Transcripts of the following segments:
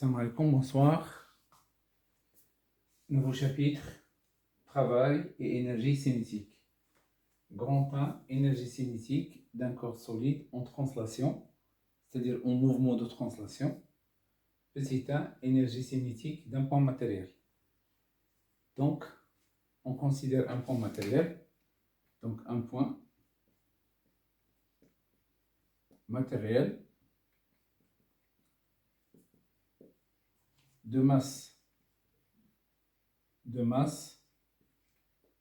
Salam alaikum, bonsoir. Nouveau chapitre, travail et énergie cinétique. Grand 1, énergie cinétique d'un corps solide en translation, c'est-à-dire en mouvement de translation. Petit 1, énergie cinétique d'un point matériel. Donc, on considère un point matériel, donc un point matériel de masse,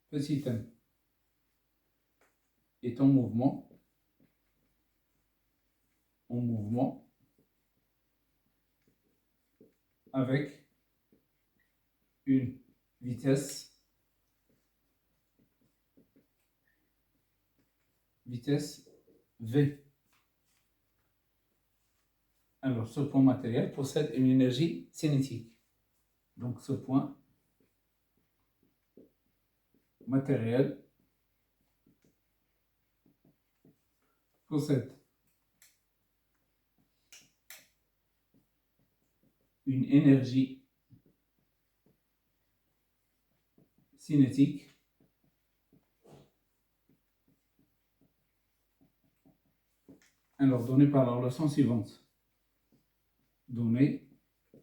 petit m, est en mouvement avec une vitesse V. Alors, ce point matériel possède une énergie cinétique. Donc, ce point matériel possède une énergie cinétique alors donnée par la relation suivante. Donnée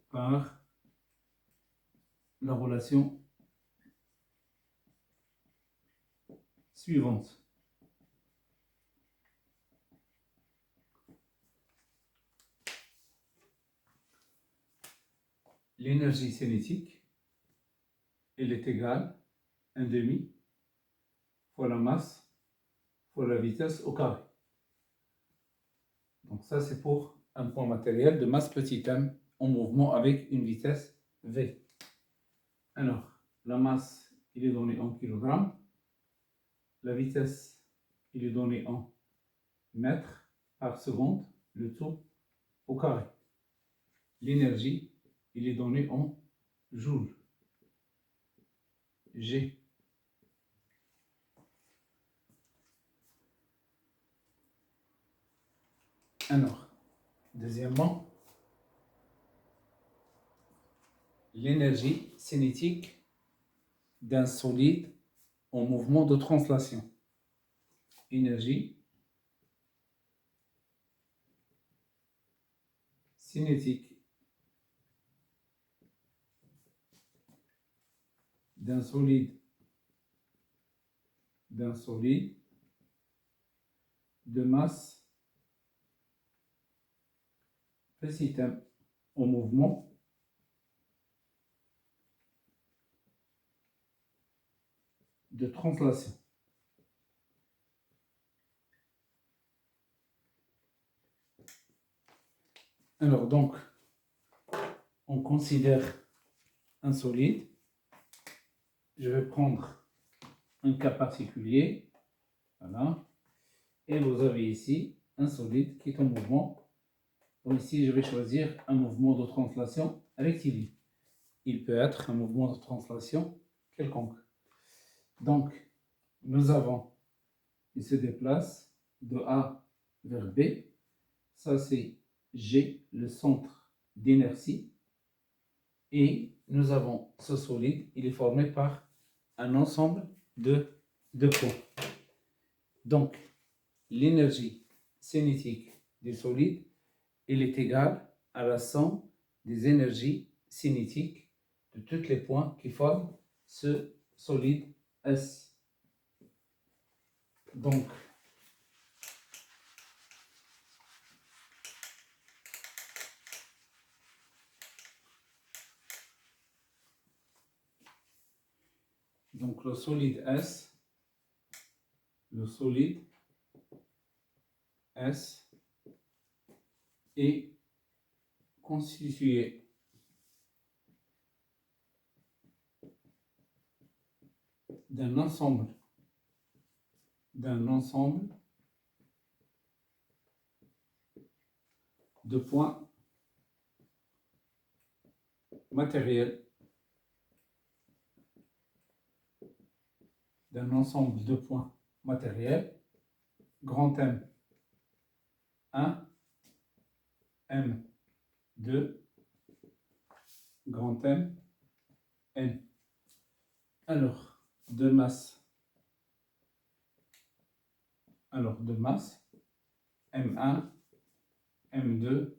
par la relation suivante. L'énergie cinétique, elle est égale à 1/2 fois la masse fois la vitesse au carré. Donc ça, c'est pour un point matériel de masse petit m en mouvement avec une vitesse v. Alors, la masse, il est donné en kilogrammes. La vitesse, il est donné en mètres par seconde, le tout au carré. L'énergie, il est donné en joules, G. Alors, deuxièmement, l'énergie cinétique d'un solide en mouvement de translation. Énergie cinétique d'un solide de masse petit m en mouvement de translation. Alors donc, on considère un solide. Je vais prendre un cas particulier. Voilà. Et vous avez ici un solide qui est en mouvement. Donc ici, je vais choisir un mouvement de translation rectiligne. Il peut être un mouvement de translation quelconque. Donc, nous avons, il se déplace de A vers B. Ça, c'est G, le centre d'inertie. Et nous avons ce solide, il est formé par un ensemble de points. Donc, l'énergie cinétique du solide, elle est égale à la somme des énergies cinétiques de tous les points qui forment ce solide S. Donc, le solide S est constitué d'un ensemble de points matériels, grand M 1, M 2, grand M, N. Alors, de masse. Alors, de masse, M1, M2,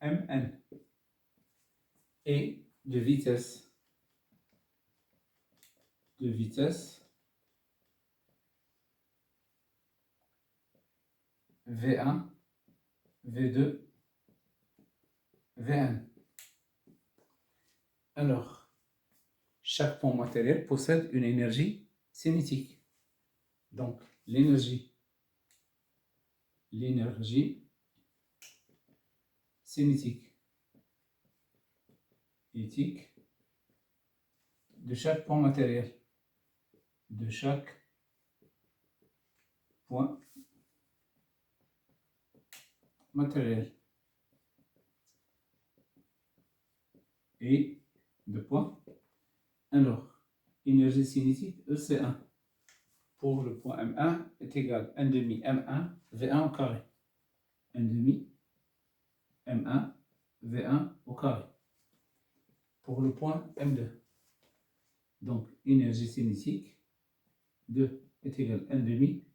Mn. Et de vitesse. De vitesse, V1, V2, Vn. Alors, chaque point matériel possède une énergie cinétique. Donc, l'énergie cinétique de chaque point matériel. De chaque point matériel. Et de points. Alors, énergie cinétique EC1 pour le point M1 est égal à 1 demi M1 V1 au carré. 1 demi M1 V1 au carré. Pour le point M2. Donc, énergie cinétique 2 est égal à 1 demi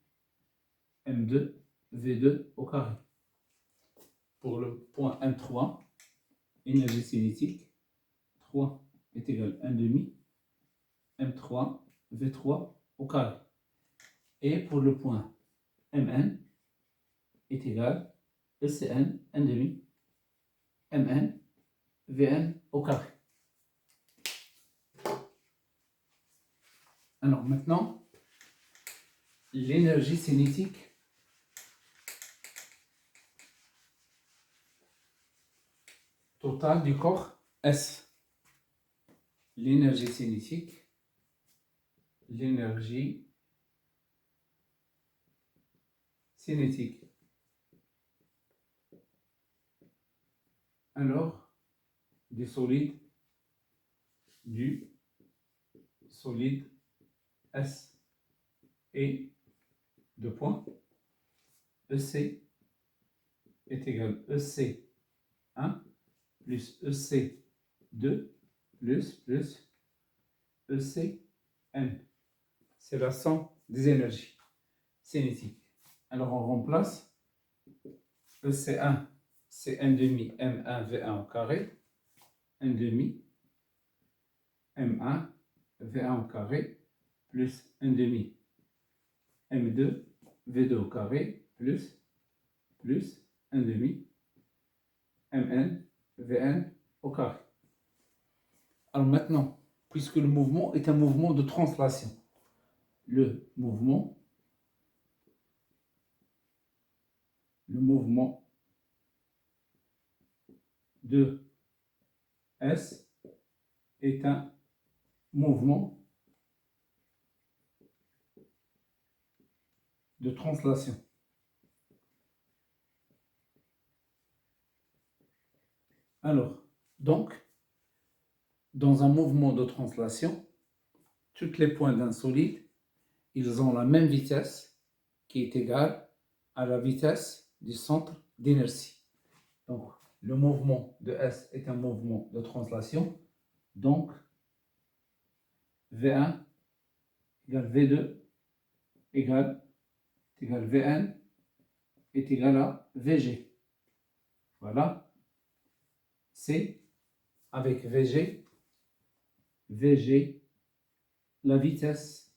M2 V2 au carré. Pour le point M3, énergie cinétique 3 est égal à 1 demi M3 V3 au carré. Et pour le point Mn est égal à ECN 1 demi Mn Vn au carré. Alors maintenant, l'énergie cinétique totale du corps S. L'énergie cinétique, alors du solide S et de points EC est égal à EC1 plus EC2 plus ECN. C'est la somme des énergies cinétiques. Alors on remplace EC1, c'est 1 demi M1 V1 au carré, 1 demi M1 V1 au carré plus 1 demi M2 V2 au carré plus 1 demi Mn Vn au carré. Alors maintenant, puisque le mouvement est un mouvement de translation, le mouvement de S est un mouvement de translation. Alors, donc, dans un mouvement de translation, tous les points d'un solide, ils ont la même vitesse qui est égale à la vitesse du centre d'inertie. Donc, le mouvement de S est un mouvement de translation. Donc, V1 égale V2 égale Vn est égal à Vg. Voilà. C'est avec Vg, la vitesse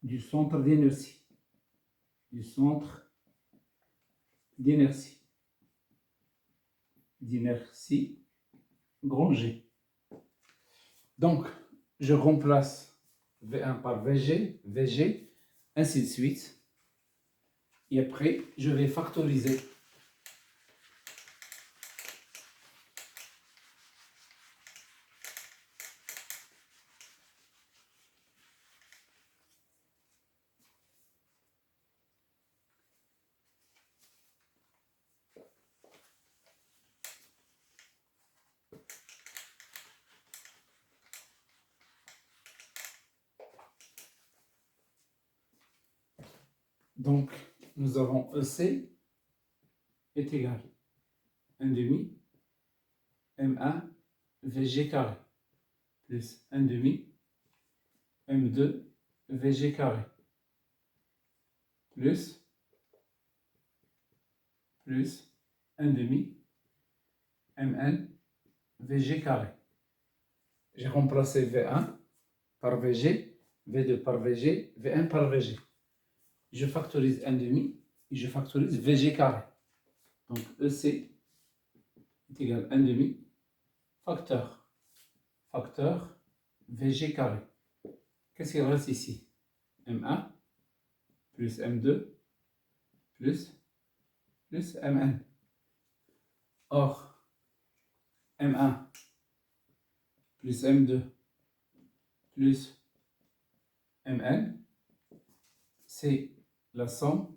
du centre d'inertie. D'inertie grand G. Donc, je remplace V1 par Vg, ainsi de suite. Et après, je vais factoriser. Donc, nous avons EC est égal 1 demi M1 VG carré plus 1 demi M2 VG carré plus 1 demi Mn VG carré. J'ai remplacé V1 par VG, V2 par VG, V1 par VG. Je factorise 1 demi et je factorise VG carré. Donc EC est égal à 1 demi facteur VG carré. Qu'est-ce qu'il reste ici? M1 plus M2 plus Mn. Or, M1 plus M2 plus Mn, c'est la somme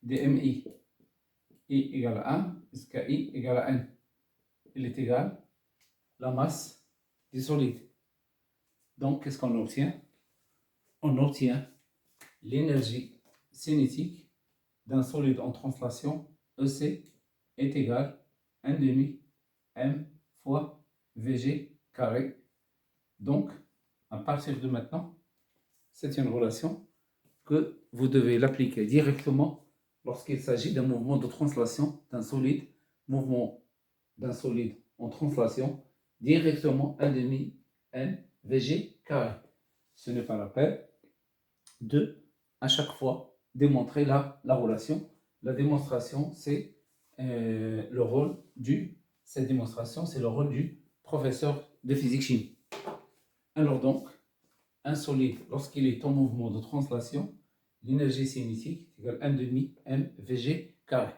des MI. I égale à 1 jusqu'à I égale à N. Il est égal à la masse du solide. Donc, qu'est-ce qu'on obtient? On obtient l'énergie cinétique d'un solide en translation EC est égal à 1 demi M fois VG carré. Donc, à partir de maintenant, c'est une relation que vous devez l'appliquer directement lorsqu'il s'agit d'un mouvement de translation d'un solide, mouvement d'un solide en translation, directement 1 demi M VG carré. Ce n'est pas la peine de, à chaque fois, démontrer la relation. La démonstration, c'est le rôle cette démonstration, c'est le rôle du professeur de physique-chimie. Alors donc, un solide, lorsqu'il est en mouvement de translation, l'énergie cinétique est égale à 1 demi M VG carré.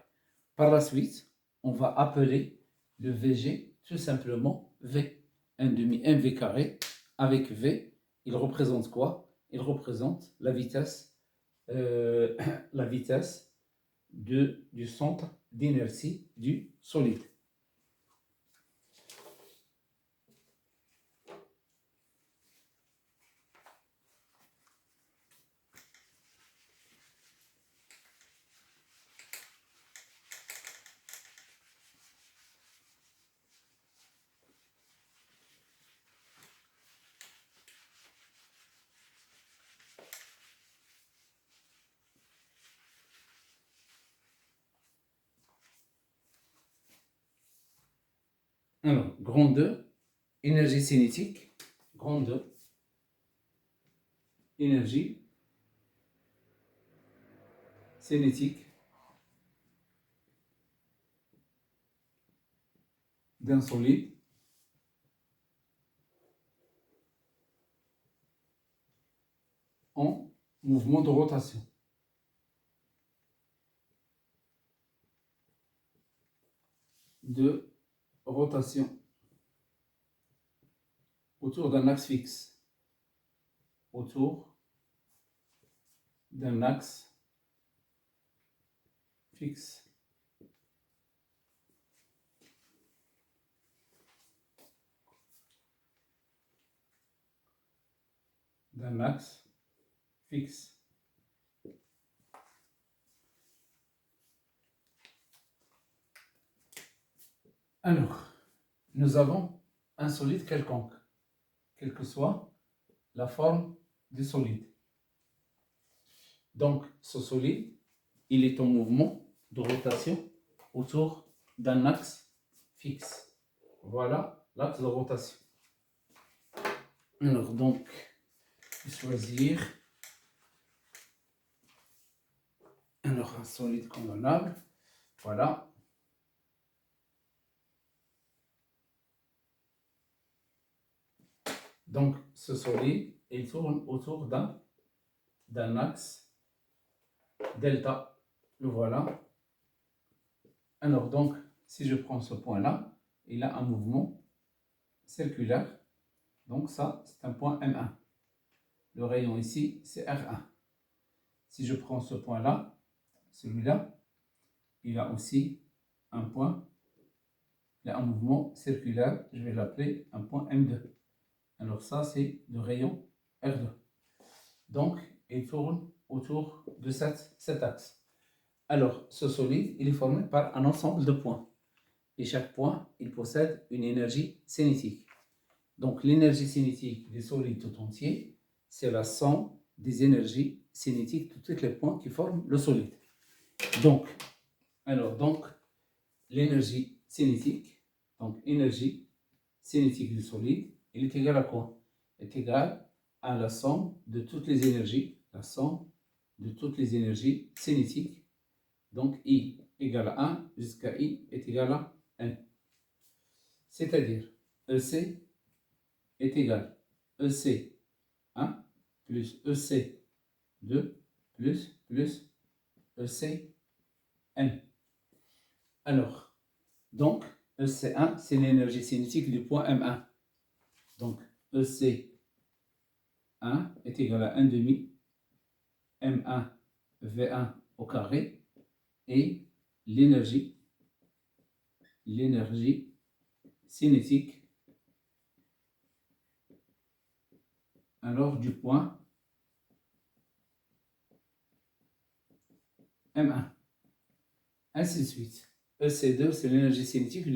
Par la suite, on va appeler le VG tout simplement V. 1 demi mv carré avec V, il représente quoi? Il représente la vitesse, du centre d'inertie du solide. Alors, grand 2, énergie cinétique, grand 2, énergie cinétique d'un solide en mouvement de rotation. De rotation autour d'un axe fixe. Autour d'un axe fixe. D'un axe fixe. Alors, nous avons un solide quelconque, quelle que soit la forme du solide. Donc, ce solide, il est en mouvement de rotation autour d'un axe fixe. Voilà l'axe de rotation. Alors, donc, choisir un solide convenable. Voilà. Donc, ce solide, il tourne autour d'un axe delta. Le voilà. Alors, donc, si je prends ce point-là, il a un mouvement circulaire. Donc, ça, c'est un point M1. Le rayon ici, c'est R1. Si je prends ce point-là, celui-là, il a aussi un point, il a un mouvement circulaire. Je vais l'appeler un point M2. Alors ça, c'est le rayon R2. Donc, il tourne autour de cet axe. Alors, ce solide, il est formé par un ensemble de points. et chaque point, il possède une énergie cinétique. Donc, l'énergie cinétique des solides tout entiers, c'est la somme des énergies cinétiques de tous les points qui forment le solide. Donc, l'énergie cinétique, donc énergie cinétique du solide, il est égal à quoi? Il est égal à la somme de toutes les énergies, la somme de toutes les énergies cinétiques. Donc, I égale à 1 jusqu'à I est égal à N. C'est-à-dire, EC est égal à EC 1 plus EC 2 plus EC N. Alors, donc, EC1, c'est l'énergie cinétique du point M1. Donc, EC1 est égal à 1 demi M1 V1 au carré et l'énergie cinétique alors du point M1. Ainsi de suite. EC2, c'est l'énergie cinétique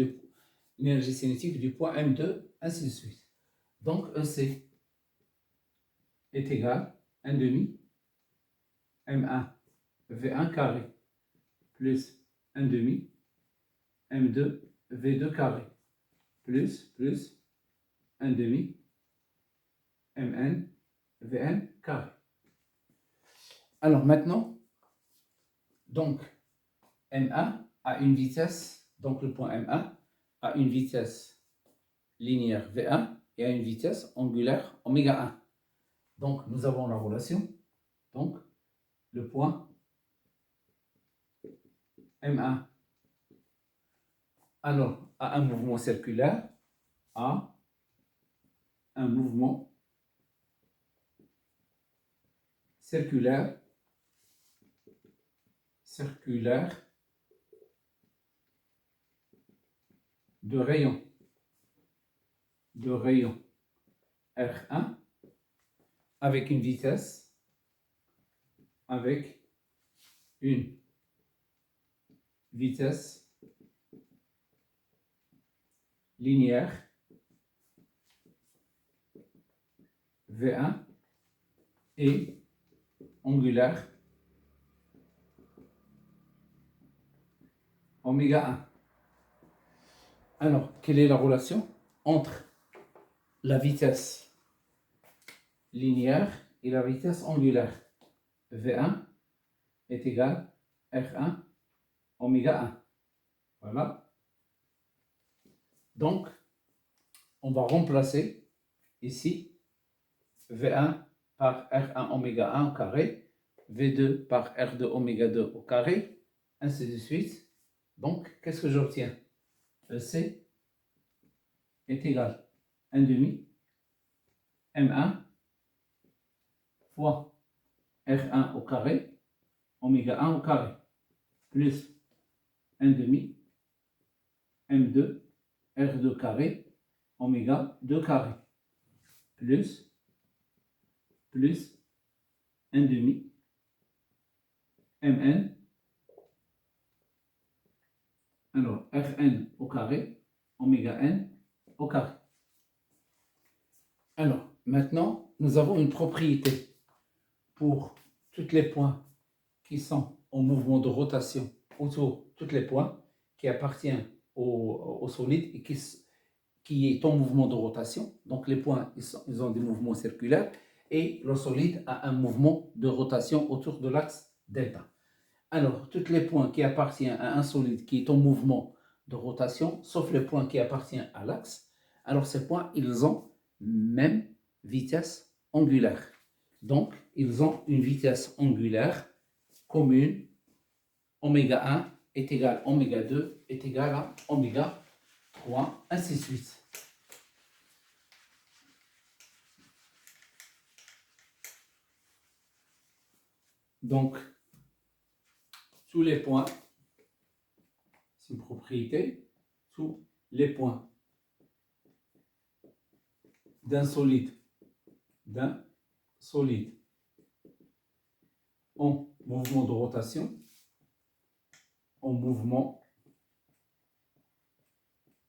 du point M2, ainsi de suite. Donc, EC est égal à 1 demi M1 V1 carré plus 1 demi M2 V2 carré plus 1 demi Mn Vn carré. Alors maintenant, donc M1 a une vitesse, donc le point M1 a une vitesse linéaire V1 et a une vitesse angulaire oméga 1. Donc nous avons la relation, donc le point M1 alors a un mouvement circulaire, a un mouvement circulaire de rayon R1 avec une vitesse linéaire V1 et angulaire oméga 1. Alors, quelle est la relation entre la vitesse linéaire et la vitesse angulaire? V1 est égal à R1 oméga 1. Voilà. Donc, on va remplacer ici V1 par R1 oméga 1 au carré, V2 par R2 oméga 2 au carré, ainsi de suite. Donc, qu'est-ce que j'obtiens? EC est égal à 1 demi M1 fois R1 au carré, oméga 1 au carré, plus 1 demi M2 R2 carré, oméga 2 carré, plus 1 demi Mn, alors Rn au carré, oméga n au carré. Alors, maintenant, nous avons une propriété pour tous les points qui sont en mouvement de rotation autour, tous les points qui appartiennent au solide et qui est en mouvement de rotation. Donc, les points, ils ont des mouvements circulaires et le solide a un mouvement de rotation autour de l'axe delta. Alors, tous les points qui appartiennent à un solide qui est en mouvement de rotation, sauf le point qui appartient à l'axe, alors ces points, ils ont même vitesse angulaire. Donc, ils ont une vitesse angulaire commune. Oméga 1 est égal à oméga 2 est égal à oméga 3, ainsi de suite. Donc, tous les points, c'est une propriété, tous les points d'un solide en mouvement de rotation, en mouvement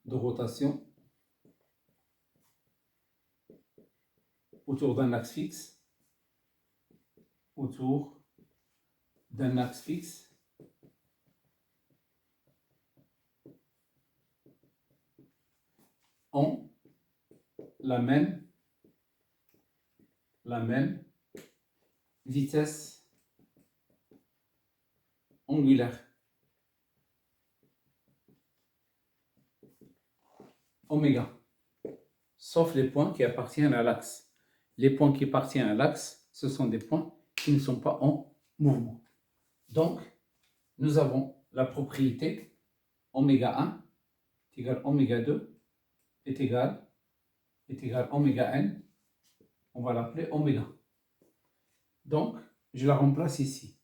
de rotation autour d'un axe fixe, autour d'un axe fixe, ont la même vitesse angulaire. Oméga, sauf les points qui appartiennent à l'axe. Les points qui appartiennent à l'axe, ce sont des points qui ne sont pas en mouvement. Donc, nous avons la propriété oméga 1 est égal oméga 2 est égal oméga n. On va l'appeler oméga. Donc, je la remplace ici.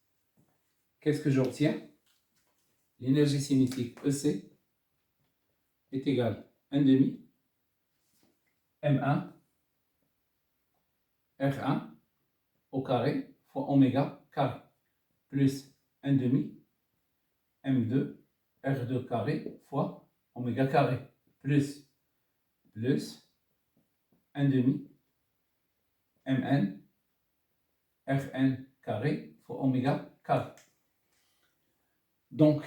Qu'est-ce que j'obtiens? L'énergie cinétique EC est égale 1 demi M1 R1 au carré fois oméga carré plus 1 demi M2 R2 carré fois oméga carré plus 1 demi Mn Rn carré fois oméga carré. Donc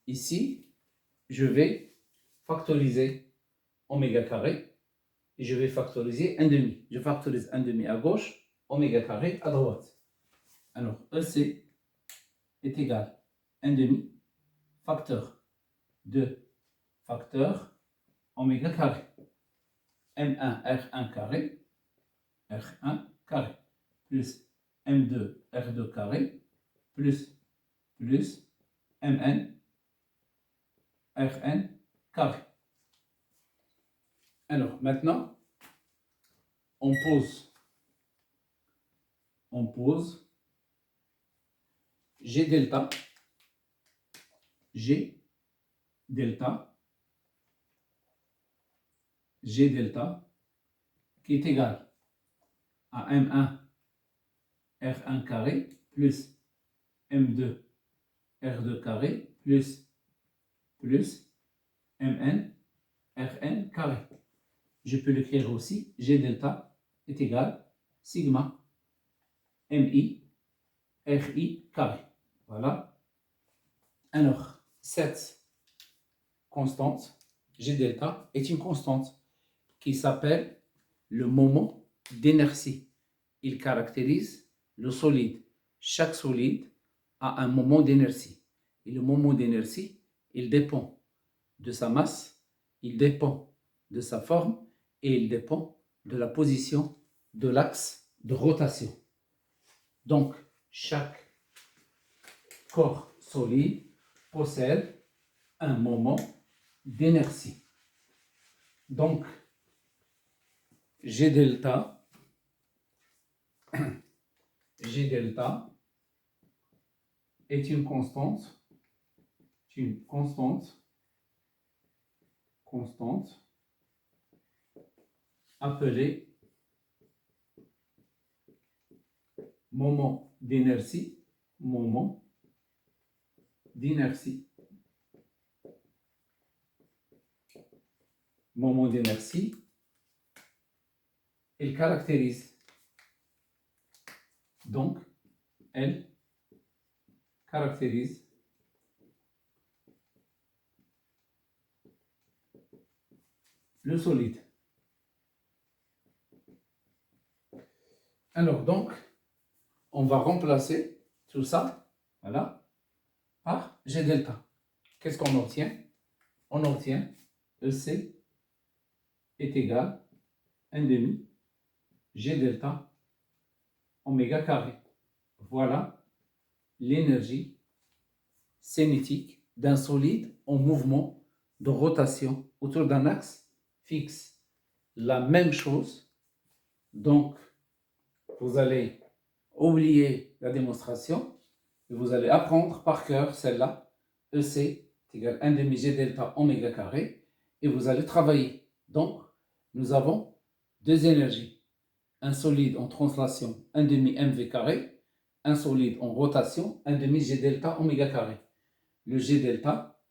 ici, je vais factoriser oméga carré et je vais factoriser 1 demi. Je factorise 1 demi à gauche, oméga carré à droite. Alors EC est égal 1 demi facteur de facteur oméga carré. M1 R1 carré plus M2 R2 carré plus Mn Rn carré. Alors maintenant, on pose G delta qui est égal à M1 R1 carré plus M2 R2 carré plus Mn Rn carré. Je peux l'écrire aussi, G delta est égal sigma Mi Ri carré. Voilà. Alors, cette constante, G delta, est une constante qui s'appelle le moment d'inertie. Il caractérise le solide. Chaque solide a un moment d'inertie. Et le moment d'inertie, il dépend de sa masse, il dépend de sa forme et il dépend de la position de l'axe de rotation. Donc, chaque corps solide possède un moment d'inertie. Donc, G delta est une constante appelée moment d'inertie. Elle caractérise le solide. Alors donc, on va remplacer tout ça, voilà, par G delta. Qu'est-ce qu'on obtient? On obtient EC est égal 1 demi G delta oméga carré. Voilà l'énergie cinétique d'un solide en mouvement de rotation autour d'un axe fixe. La même chose. Donc, vous allez oublier la démonstration et vous allez apprendre par cœur celle-là. EC est égal 1 demi G delta oméga carré et vous allez travailler. Donc, nous avons deux énergies. Un solide en translation 1 demi mv carré, un solide en rotation 1 demi G delta oméga carré. Le G delta,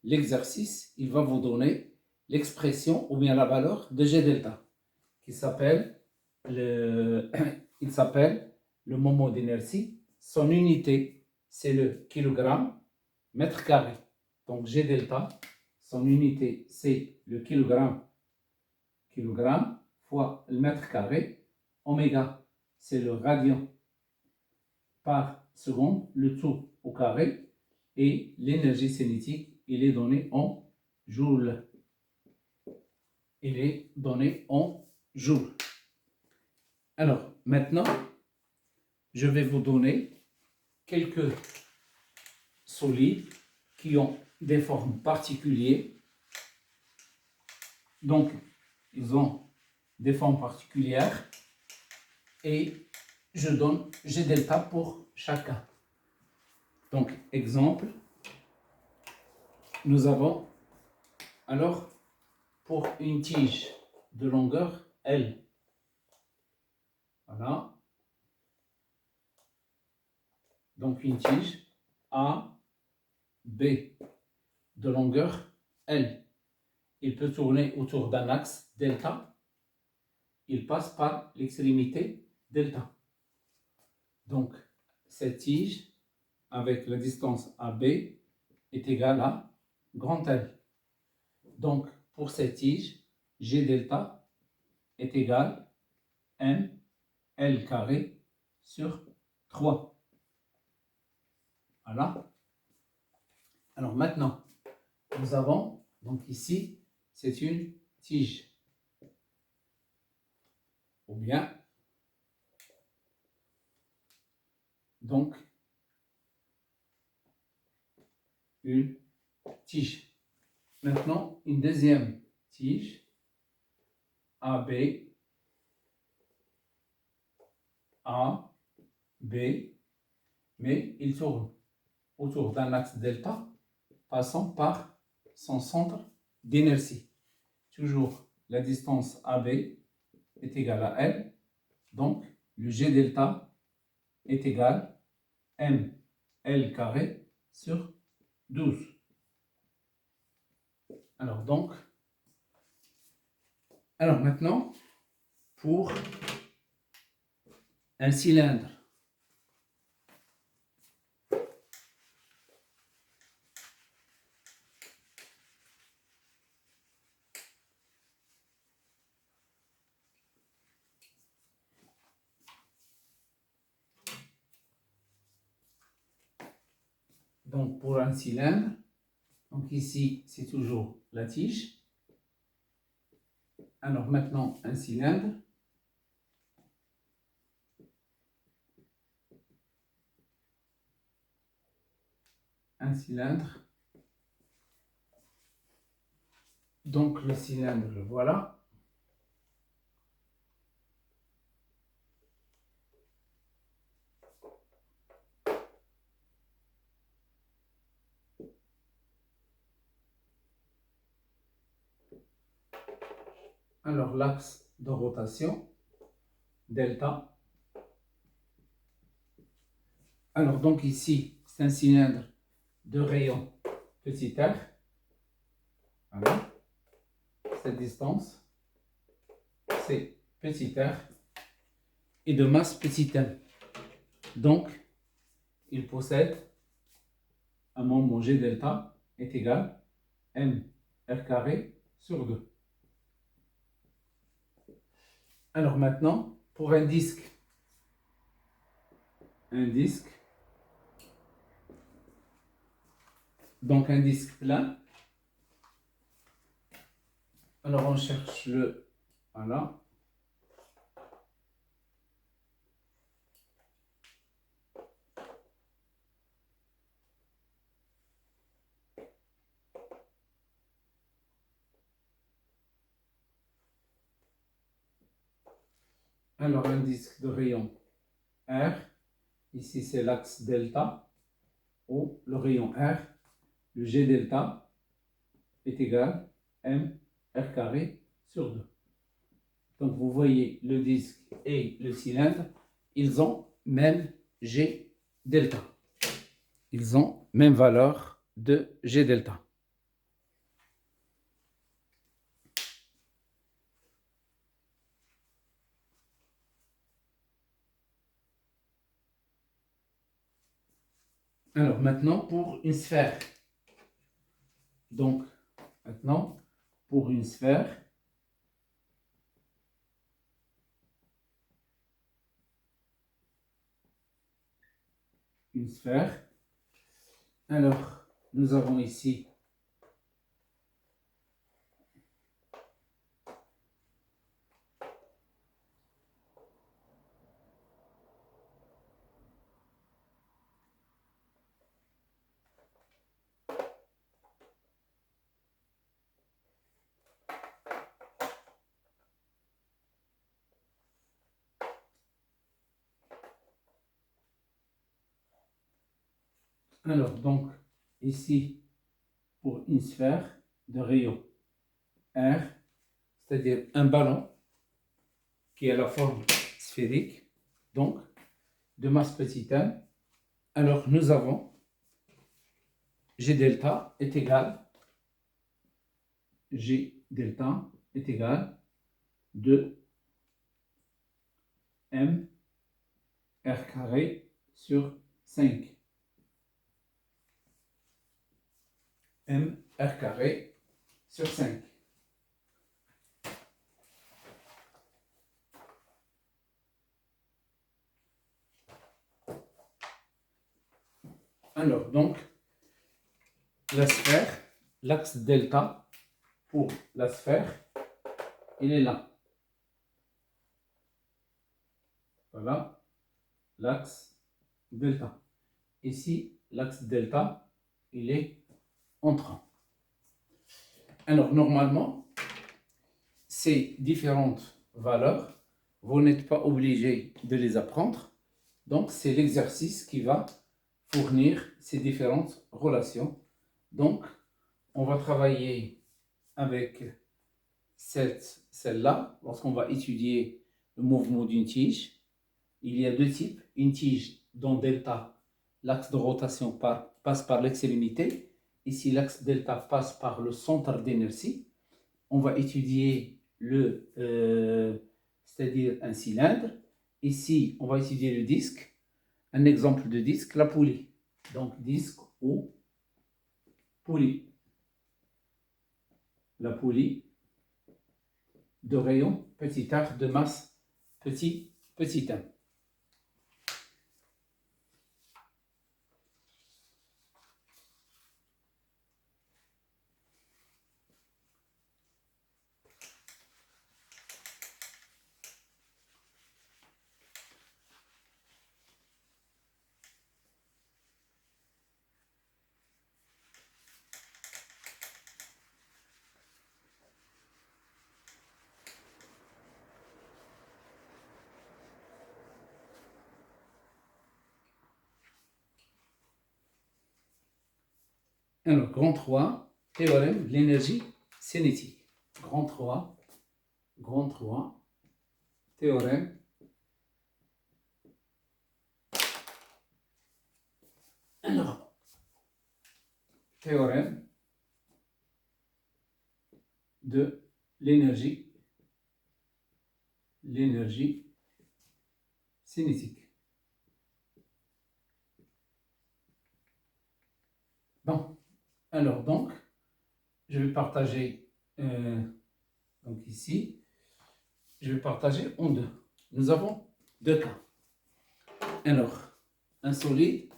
l'exercice, il va vous donner l'expression ou bien la valeur de G delta, qui s'appelle il s'appelle le moment d'inertie. Son unité, c'est le kilogramme mètre carré. Donc G delta, son unité, c'est le kilogramme fois le mètre carré. Oméga, c'est le radian par seconde, le tout au carré. Et l'énergie cinétique, il est donné en joules. Il est donné en joules. Alors, maintenant, je vais vous donner quelques solides qui ont des formes particulières. Donc, ils ont des formes particulières et je donne G delta pour chacun. Donc, exemple, nous avons alors pour une tige de longueur L. Voilà. Donc, une tige A, B de longueur L. Il peut tourner autour d'un axe delta. Il passe par l'extrémité delta. Donc, cette tige avec la distance AB est égale à grand L. Donc, pour cette tige, G delta est égal à M L carré sur 3. Voilà. Alors maintenant, nous avons, donc ici, c'est une tige. Ou bien, donc, une tige. Maintenant, une deuxième tige, AB, A, B, mais il tourne autour d'un axe delta, passant par son centre d'inertie. Toujours la distance AB est égale à L, donc le G delta est égal à M L carré sur 12. Alors maintenant, pour un cylindre, donc pour un cylindre, donc ici c'est toujours la tige. Alors maintenant un cylindre. Un cylindre. Donc le cylindre, le voilà. Alors l'axe de rotation, delta. Alors donc ici, c'est un cylindre de rayon petit r. Voilà. Cette distance, c'est petit r. Et de masse petit m. Donc, il possède un moment G delta est égal à M R carré sur 2. Alors maintenant, pour un disque, donc un disque plein, alors on cherche le, voilà, alors un disque de rayon R, ici c'est l'axe delta, ou le rayon R, le G delta est égal à M R carré sur 2. Donc vous voyez le disque et le cylindre, ils ont même G delta. Ils ont même valeur de G delta. Alors maintenant pour une sphère. Donc maintenant pour une sphère, alors nous avons ici alors donc ici pour une sphère de rayon R, c'est-à-dire un ballon qui a la forme sphérique, donc de masse petit m. Alors nous avons G delta est égal, G delta est égal de M R carré sur 5. M R carré sur 5. Alors, donc, la sphère, l'axe delta pour la sphère, il est là. Voilà, l'axe delta. Ici, l'axe delta, il est entrant. Alors, normalement, ces différentes valeurs, vous n'êtes pas obligé de les apprendre. Donc, c'est l'exercice qui va fournir ces différentes relations. Donc, on va travailler avec celle-là lorsqu'on va étudier le mouvement d'une tige. Il y a deux types. Une tige dont delta, l'axe de rotation passe par l'extrémité. Ici, l'axe delta passe par le centre d'inertie. On va étudier c'est-à-dire un cylindre. Ici, on va étudier le disque. Un exemple de disque, la poulie. Donc, disque ou poulie. La poulie de rayon petit r de masse petit m. Alors, grand 3, théorème de l'énergie cinétique. Grand 3, théorème théorème de l'énergie cinétique. Bon, alors donc, je vais partager donc ici, je vais partager en deux. Nous avons deux cas. Alors, un solide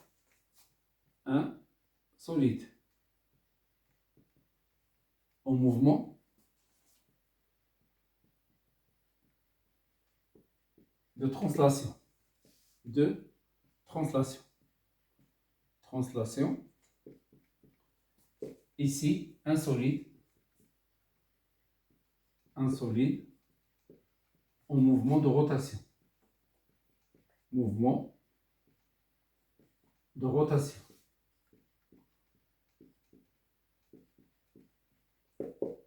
en mouvement de translation. Ici, un solide en mouvement de rotation.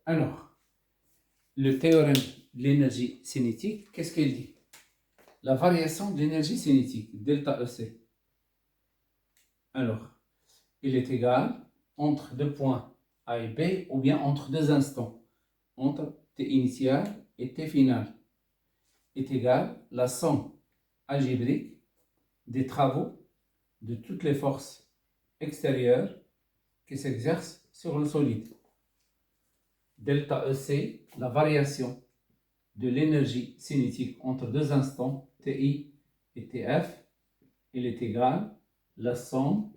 Alors, le théorème de l'énergie cinétique, qu'est-ce qu'il dit? La variation de l'énergie cinétique, delta EC. Alors, il est égal entre deux points A et B, ou bien entre deux instants, entre T initial et T final, est égal à la somme algébrique des travaux de toutes les forces extérieure qui s'exerce sur le solide. Delta EC, la variation de l'énergie cinétique entre deux instants, TI et TF, il est égal à la somme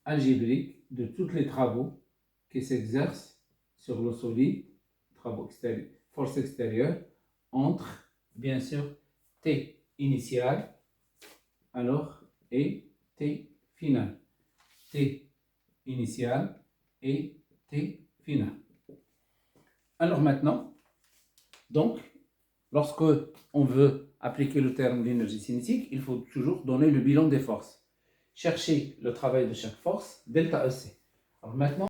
algébrique de tous les travaux qui s'exercent sur le solide, travaux extérieurs, force extérieure, entre, bien sûr, T initial, alors, et T final. T initial et T final. Alors maintenant, donc, lorsque on veut appliquer le terme d'énergie cinétique, il faut toujours donner le bilan des forces. Chercher le travail de chaque force, delta EC. Alors maintenant,